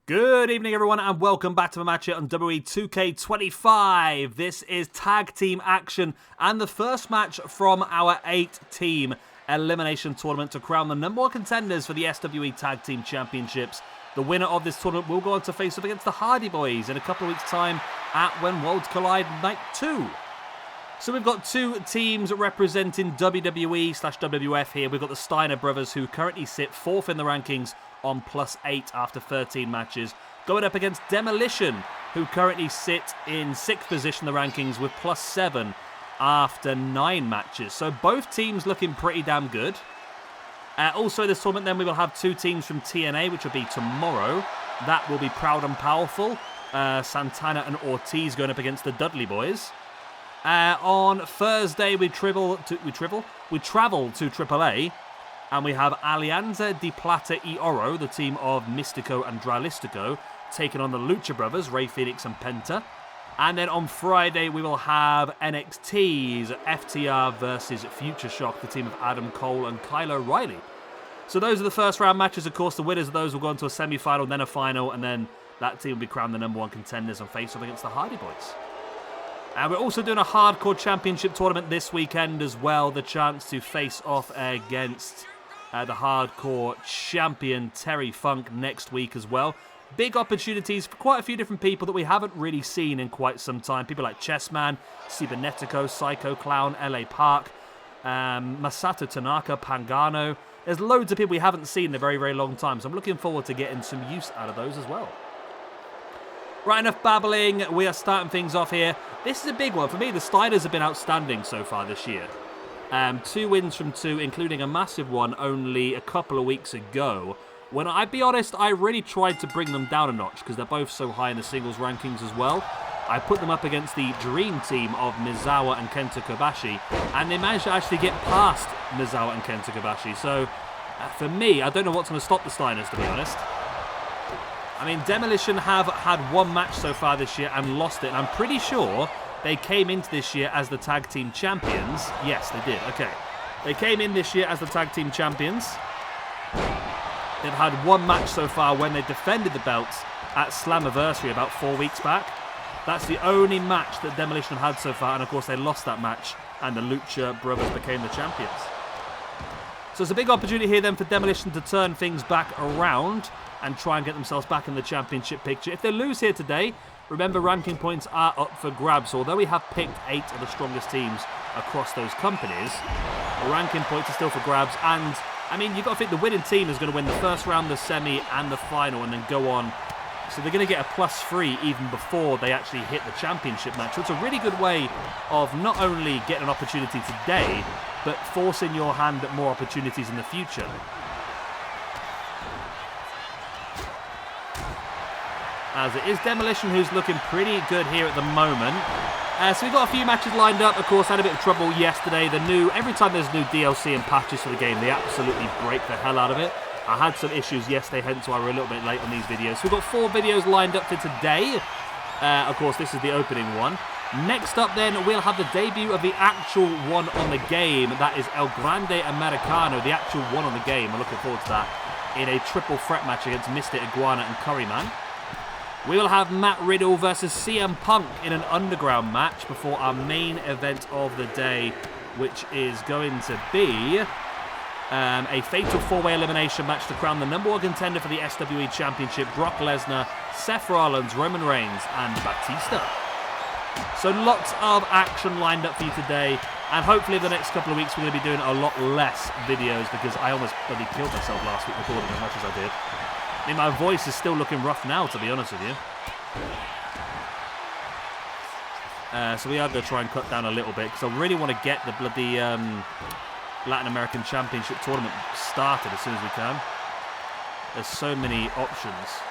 Good evening, everyone, and welcome back to the match here on WWE 2K25. This is tag team action and the first match from our 8-team elimination tournament to crown the number one contenders for the SWE Tag Team Championships. The winner of this tournament will go on to face up against the Hardy Boys in a couple of weeks' time at When Worlds Collide Night 2. So we've got two teams representing WWE/WWF here. We've got the Steiner Brothers, who currently sit 4th in the rankings on +8 after 13 matches, going up against Demolition, who currently sit in 6th position in the rankings with +7 after 9 matches. So both teams looking pretty damn good. Also in this tournament then we will have two teams from TNA, which will be tomorrow. That will be Proud and Powerful, Santana and Ortiz going up against the Dudley Boys. On Thursday we travel to AAA, and we have Alianza de Plata y Oro, the team of Mystico and Dralistico, taking on the Lucha Brothers, Rey Fenix and Penta. And then on Friday we will have NXT's FTR versus Future Shock, the team of Adam Cole and Kyle O'Reilly. So those are the first round matches. Of course, the winners of those will go into a semi-final, then a final, and then that team will be crowned the number one contenders and face off against the Hardy Boys. And we're also doing a Hardcore Championship tournament this weekend as well. The chance to face off against the Hardcore Champion Terry Funk next week as well. Big opportunities for quite a few different people that we haven't really seen in quite some time. People like Chessman, Cybernetico, Psycho Clown, LA Park, Masato Tanaka, Pangano. There's loads of people we haven't seen in a very, very long time. So I'm looking forward to getting some use out of those as well. Right, enough babbling. We are starting things off here. This is a big one. For me, the Steiners have been outstanding so far this year. 2 wins from 2, including a massive one only a couple of weeks ago. When I'd be honest, I really tried to bring them down a notch because they're both so high in the singles rankings as well. I put them up against the dream team of Misawa and Kenta Kobashi, and they managed to actually get past Misawa and Kenta Kobashi. So, for me, I don't know what's going to stop the Steiners, to be honest. I mean, Demolition have had 1 match so far this year and lost it, and I'm pretty sure they came into this year as the tag team champions. Yes, they did. Okay. They came in this year as the tag team champions. They've had 1 match so far when they defended the belts at Slammiversary about 4 weeks back. That's the only match that Demolition have had so far, and of course they lost that match, and the Lucha Brothers became the champions. So it's a big opportunity here then for Demolition to turn things back around and try and get themselves back in the championship picture. If they lose here today, remember ranking points are up for grabs. So although we have picked 8 of the strongest teams across those companies, the ranking points are still for grabs. And, I mean, you've got to think the winning team is going to win the first round, the semi, and the final, and then go on. So they're going to get a +3 even before they actually hit the championship match. So it's a really good way of not only getting an opportunity today, but forcing your hand at more opportunities in the future. As it is Demolition who's looking pretty good here at the moment. So we've got a few matches lined up. Of course, had a bit of trouble yesterday. Every time there's new DLC and patches for the game, they absolutely break the hell out of it. I had some issues yesterday, hence why we're a little bit late on these videos. So we've got 4 videos lined up for today. Of course, this is the opening one. Next up then, we'll have the debut of the actual one on the game. That is El Grande Americano, the actual one on the game. I'm looking forward to that. In a triple threat match against Mr. Iguana and Curryman. We will have Matt Riddle versus CM Punk in an underground match before our main event of the day, which is going to be a fatal 4-way elimination match to crown the number one contender for the SWE Championship, Brock Lesnar, Seth Rollins, Roman Reigns, and Batista. So lots of action lined up for you today, and hopefully in the next couple of weeks we're going to be doing a lot less videos because I almost bloody killed myself last week recording as much as I did. I mean, my voice is still looking rough now, to be honest with you. So we are going to try and cut down a little bit because I really want to get the bloody Latin American Championship tournament started as soon as we can. There's so many options.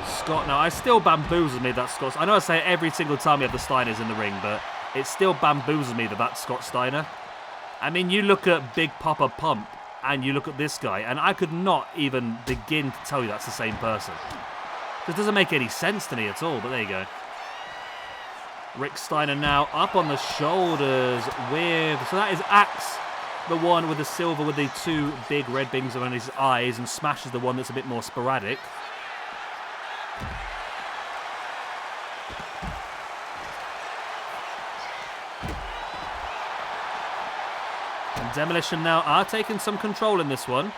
Scott, now, I still bamboozles me that Scott. I know I say it every single time we have the Steiners in the ring, but it still bamboozles me that that's Scott Steiner. I mean, you look at Big Papa Pump, and you look at this guy, and I could not even begin to tell you that's the same person. This doesn't make any sense to me at all, but there you go. Rick Steiner now up on the shoulders with... So that is Axe the one with the silver with the two big red bings around his eyes and smashes the one that's a bit more sporadic. And Demolition now are taking some control in this one.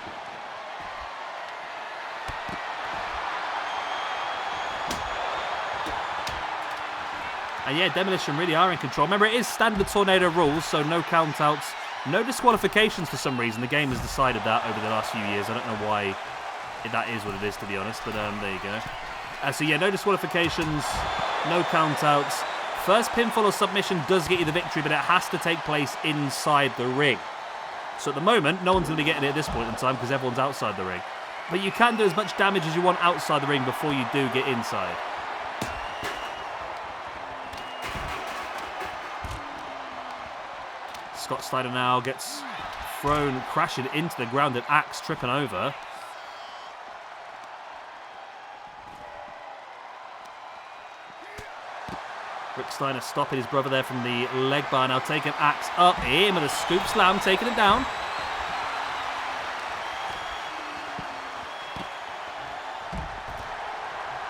And yeah, Demolition really are in control. Remember, it is standard tornado rules, so no countouts, no disqualifications for some reason. The game has decided that over the last few years. I don't know why that is what it is, to be honest, but there you go. So yeah, no disqualifications, no countouts. First pinfall or submission does get you the victory, but it has to take place inside the ring. So at the moment, no one's going to be getting it at this point in time because everyone's outside the ring. But you can do as much damage as you want outside the ring before you do get inside. Scott Steiner now gets thrown crashing into the ground and Axe tripping over. Rick Steiner stopping his brother there from the leg bar, now taking Axe up in with a scoop slam, taking it down.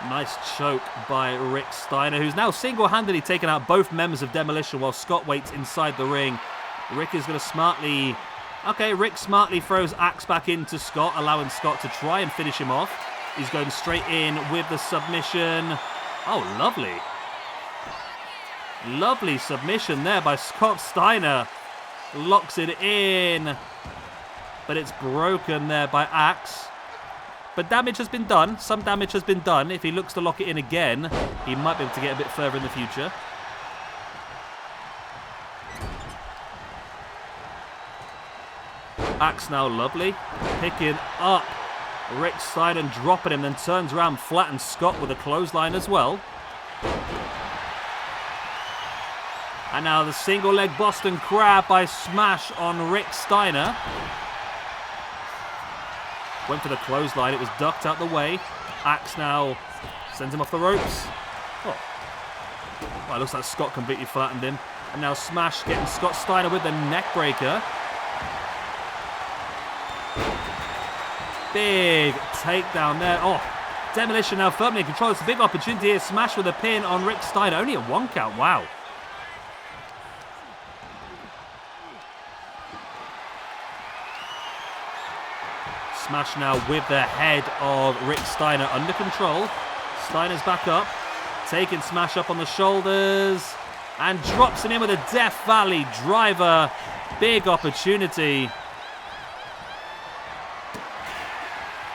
Nice choke by Rick Steiner, who's now single-handedly taken out both members of Demolition while Scott waits inside the ring. Rick is going to smartly... Okay, Rick smartly throws Axe back into Scott, allowing Scott to try and finish him off. He's going straight in with the submission. Oh, lovely. Lovely submission there by Scott Steiner. Locks it in. But it's broken there by Axe. But damage has been done. Some damage has been done. If he looks to lock it in again, he might be able to get a bit further in the future. Axe now lovely. Picking up Rick Steiner and dropping him, then turns around, flattens Scott with a clothesline as well. And now the single leg Boston Crab by Smash on Rick Steiner. Went for the clothesline, it was ducked out the way. Axe now sends him off the ropes. Oh, well, it looks like Scott completely flattened him. And now Smash getting Scott Steiner with the neck breaker. Big takedown there. Oh, Demolition now firmly in control. It's a big opportunity here. Smash with a pin on Rick Steiner. Only a 1 count. Wow. Smash now with the head of Rick Steiner under control. Steiner's back up. Taking Smash up on the shoulders. And drops him in with a Death Valley driver. Big opportunity.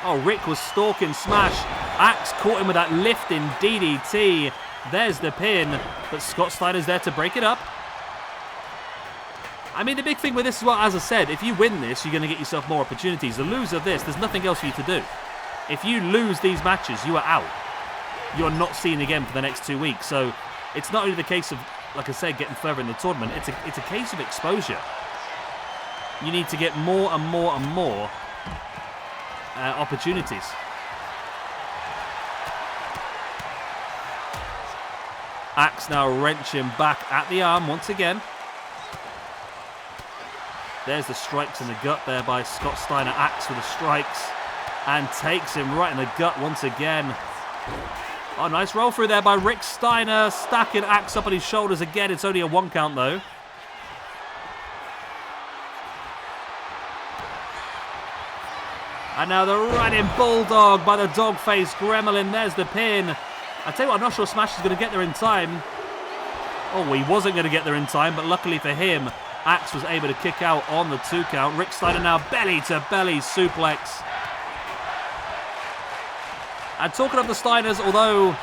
Oh, Rick was stalking Smash. Axe caught him with that lifting DDT. There's the pin. But Scott Steiner's there to break it up. I mean, the big thing with this is, well, as I said, if you win this, you're going to get yourself more opportunities. The loser of this, there's nothing else for you to do. If you lose these matches, you are out. You're not seen again for the next 2 weeks. So it's not only the case of, like I said, getting further in the tournament. It's a case of exposure. You need to get more and more and more opportunities. Axe now wrenching back at the arm once again. There's the strikes in the gut there by Scott Steiner. Axe with the strikes and takes him right in the gut once again. Oh, nice roll through there by Rick Steiner, stacking Axe up on his shoulders again. It's only a 1 count though. And now the running bulldog by the dog-faced gremlin. There's the pin. I tell you what, I'm not sure Smash is going to get there in time. Oh, he wasn't going to get there in time, but luckily for him, Axe was able to kick out on the 2 count. Rick Steiner now belly-to-belly suplex. And talking of the Steiners, although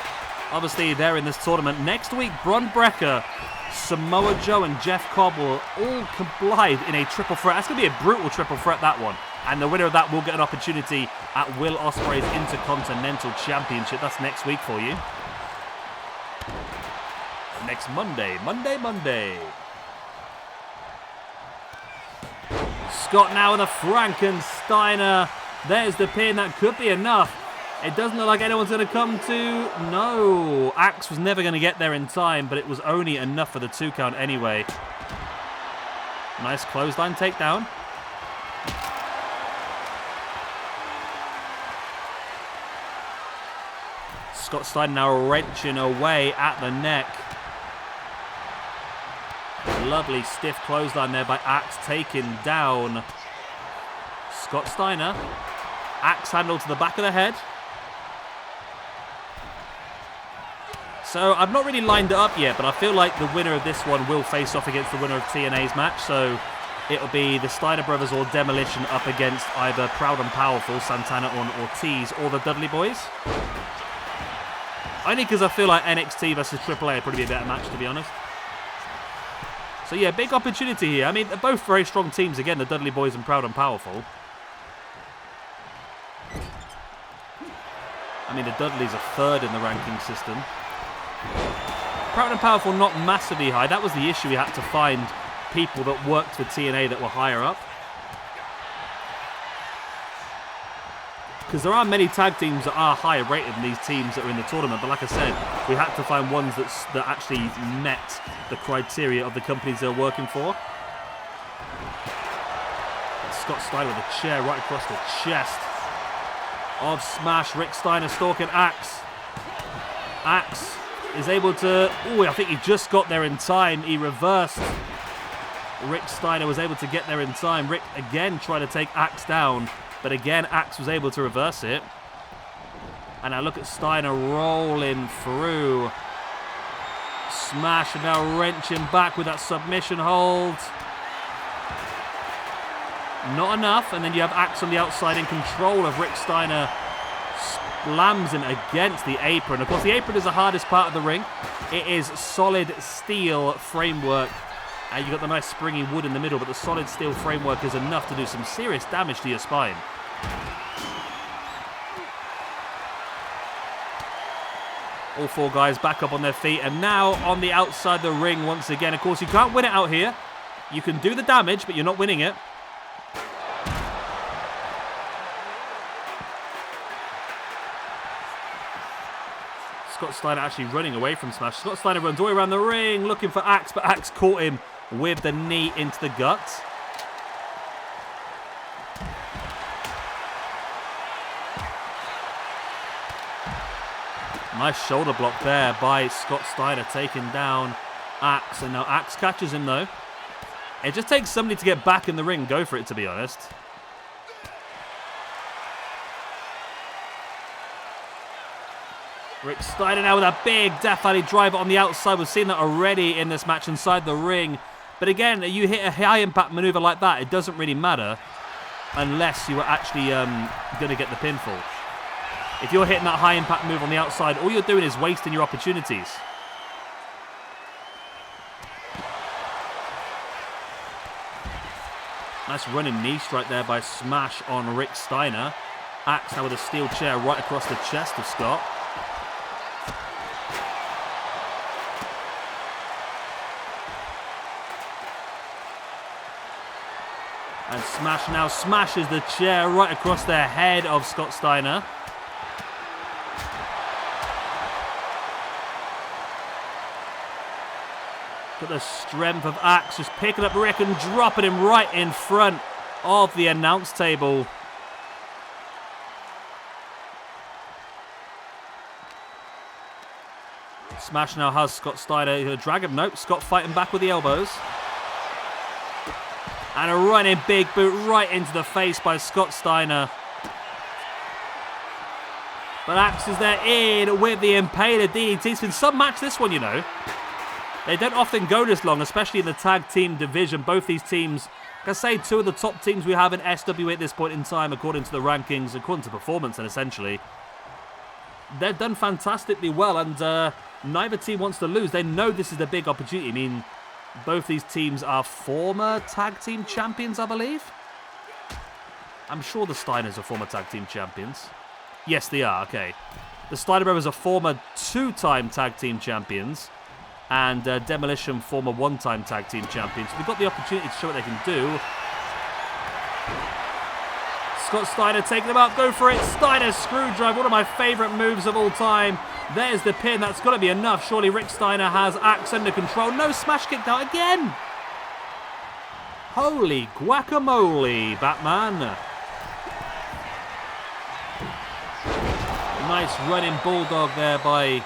obviously they're in this tournament, next week Bron Breakker, Samoa Joe and Jeff Cobb will all collide in a triple threat. That's going to be a brutal triple threat, that one. And the winner of that will get an opportunity at Will Ospreay's Intercontinental Championship. That's next week for you. Next Monday. Scott now with a Frankensteiner. There's the pin. That could be enough. It doesn't look like anyone's going to come to... No. Axe was never going to get there in time, but it was only enough for the 2 count anyway. Nice clothesline takedown. Scott Steiner now wrenching away at the neck. Lovely stiff clothesline there by Axe, taking down Scott Steiner. Axe handle to the back of the head. So I've not really lined it up yet, but I feel like the winner of this one will face off against the winner of TNA's match. So it'll be the Steiner Brothers or Demolition up against either Proud and Powerful, Santana or Ortiz, or the Dudley Boys. Only because I feel like NXT versus AAA would probably be a better match, to be honest. So yeah, big opportunity here. I mean, they're both very strong teams. Again, the Dudley Boys and Proud and Powerful. I mean, the Dudleys are third in the ranking system. Proud and Powerful not massively high. That was the issue. We had to find people that worked for TNA that were higher up. Because there are many tag teams that are higher rated than these teams that are in the tournament. But like I said, we had to find ones that actually met the criteria of the companies they're working for. Scott Steiner with a chair right across the chest of Smash. Rick Steiner stalking Axe. Axe is able to... Oh, I think he just got there in time. He reversed. Rick Steiner was able to get there in time. Rick again trying to take Axe down. But again, Axe was able to reverse it. And now look at Steiner rolling through. Smash and now wrenching back with that submission hold. Not enough. And then you have Axe on the outside in control of Rick Steiner. Slams him against the apron. Of course, the apron is the hardest part of the ring. It is solid steel framework. And you've got the nice springy wood in the middle, but the solid steel framework is enough to do some serious damage to your spine. All four guys back up on their feet, and now on the outside of the ring once again. Of course, you can't win it out here. You can do the damage, but you're not winning it. Scott Steiner actually running away from Smash. Scott Steiner runs all the way around the ring looking for Axe, but Axe caught him with the knee into the guts. Nice shoulder block there by Scott Steiner, taking down Axe. And now Axe catches him, though. It just takes somebody to get back in the ring and go for it, to be honest. Rick Steiner now with a big Death Valley driver on the outside. We've seen that already in this match inside the ring. But again, you hit a high-impact maneuver like that, it doesn't really matter unless you are actually going to get the pinfall. If you're hitting that high-impact move on the outside, all you're doing is wasting your opportunities. Nice running knee strike there by Smash on Rick Steiner. Axe now with a steel chair right across the chest of Scott. And Smash now smashes the chair right across the head of Scott Steiner. Look at the strength of Axe, just picking up Rick and dropping him right in front of the announce table. Smash now has Scott Steiner. He'll drag him. Nope, Scott fighting back with the elbows. And a running big boot right into the face by Scott Steiner. But Axe is there in with the Impaler DDT. It's been some match this one, you know. They don't often go this long, especially in the tag team division. Both these teams, like I say, two of the top teams we have in SWA at this point in time, according to the rankings, according to performance, and essentially. They've done fantastically well, and neither team wants to lose. They know this is a big opportunity. I mean, both these teams are former tag team champions, I believe. I'm sure the Steiners are former tag team champions. Yes, they are. Okay. The Steiner Brothers are former two-time tag team champions. And Demolition, former one-time tag team champions. We've got the opportunity to show what they can do. Scott Steiner taking him up. Go for it. Steiner screwdriver. One of my favourite moves of all time. There's the pin. That's got to be enough. Surely Rick Steiner has Axe under control. No, smash kicked out again. Holy guacamole, Batman. Nice running bulldog there by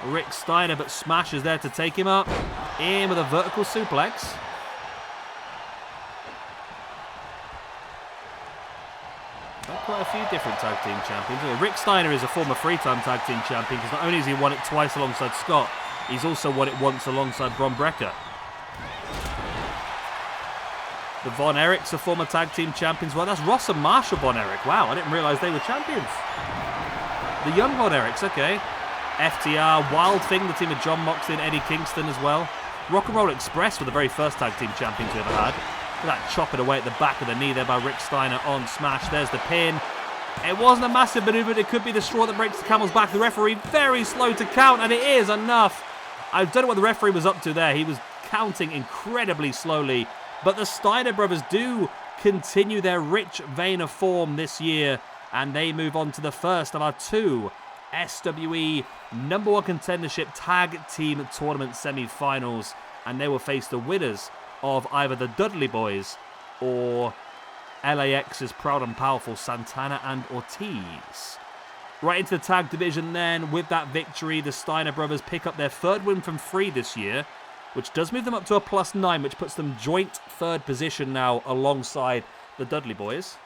Rick Steiner, but Smash is there to take him up. In with a vertical suplex. Got quite a few different tag team champions. Rick Steiner is a former 3-time tag team champion because not only has he won it twice alongside Scott, he's also won it once alongside Bron Breakker. The Von Erichs are former tag team champions. Well, that's Ross and Marshall Von Erich. Wow, I didn't realise they were champions. The young Von Erichs, okay. FTR, Wild Thing, the team of John Moxley and Eddie Kingston as well. Rock and Roll Express were the very first tag team champions we ever had. Look at that chopping away at the back of the knee there by Rick Steiner on Smash. There's the pin. It wasn't a massive manoeuvre, but it could be the straw that breaks the camel's back. The referee very slow to count, and it is enough. I don't know what the referee was up to there. He was counting incredibly slowly. But the Steiner brothers do continue their rich vein of form this year, and they move on to the first of our 2 SWE number 1 contendership tag team tournament semi-finals, and they will face the winners of either the Dudley Boys or LAX's proud and powerful Santana and Ortiz. Right into the tag division then. With that victory, the Steiner brothers pick up their 3rd win from 3 this year, which does move them up to a +9, which puts them joint 3rd position now alongside the Dudley Boys.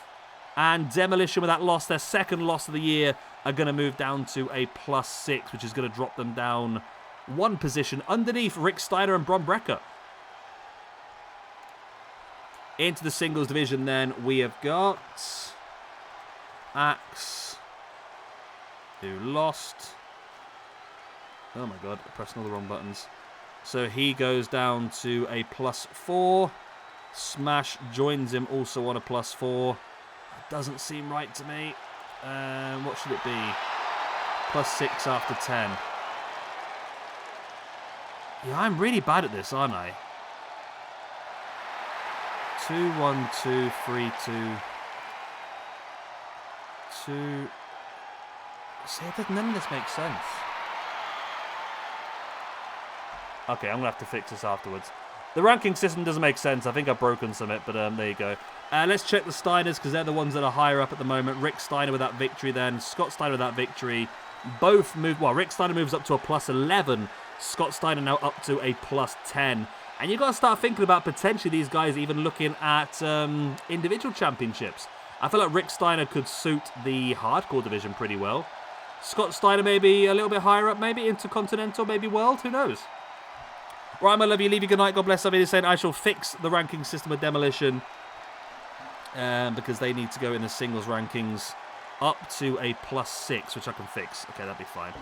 And Demolition, with that loss, their 2nd loss of the year, are going to move down to a +6, which is going to drop them down 1 position underneath Rick Steiner and Bron Breakker. Into the singles division then, we have got Axe, who lost. Oh my god, I'm pressing all the wrong buttons. So he goes down to a +4. Smash joins him also on a +4. That doesn't seem right to me. What should it be? +6 after 10. Yeah, I'm really bad at this, aren't I? 2, 1, 2, 3, 2. 2. See, none of this makes sense. Okay, I'm going to have to fix this afterwards. The ranking system doesn't make sense. I think I've broken some of it, but there you go. Let's check the Steiners, because they're the ones that are higher up at the moment. Rick Steiner with that victory then. Scott Steiner with that victory. Both move... Well, Rick Steiner moves up to a +11. Scott Steiner now up to a +10. And you've got to start thinking about potentially these guys even looking at individual championships. I feel like Rick Steiner could suit the hardcore division pretty well. Scott Steiner maybe a little bit higher up, maybe Intercontinental, maybe World, who knows? Right, my love you, leave you good night. God bless. I'll be saying I shall fix the ranking system with Demolition because they need to go in the singles rankings up to a +6, which I can fix. Okay, that'll be fine.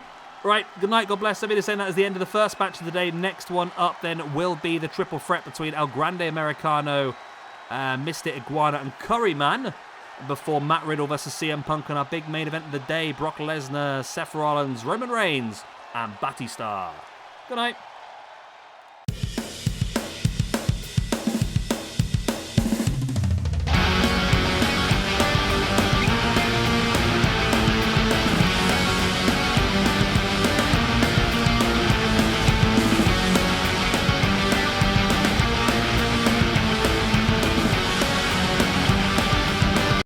Right, good night. God bless. I'll be saying that is the end of the first match of the day. Next one up then will be the triple threat between El Grande Americano, Mr. Iguana and Curryman before Matt Riddle versus CM Punk on our big main event of the day. Brock Lesnar, Seth Rollins, Roman Reigns and Batista. Good night.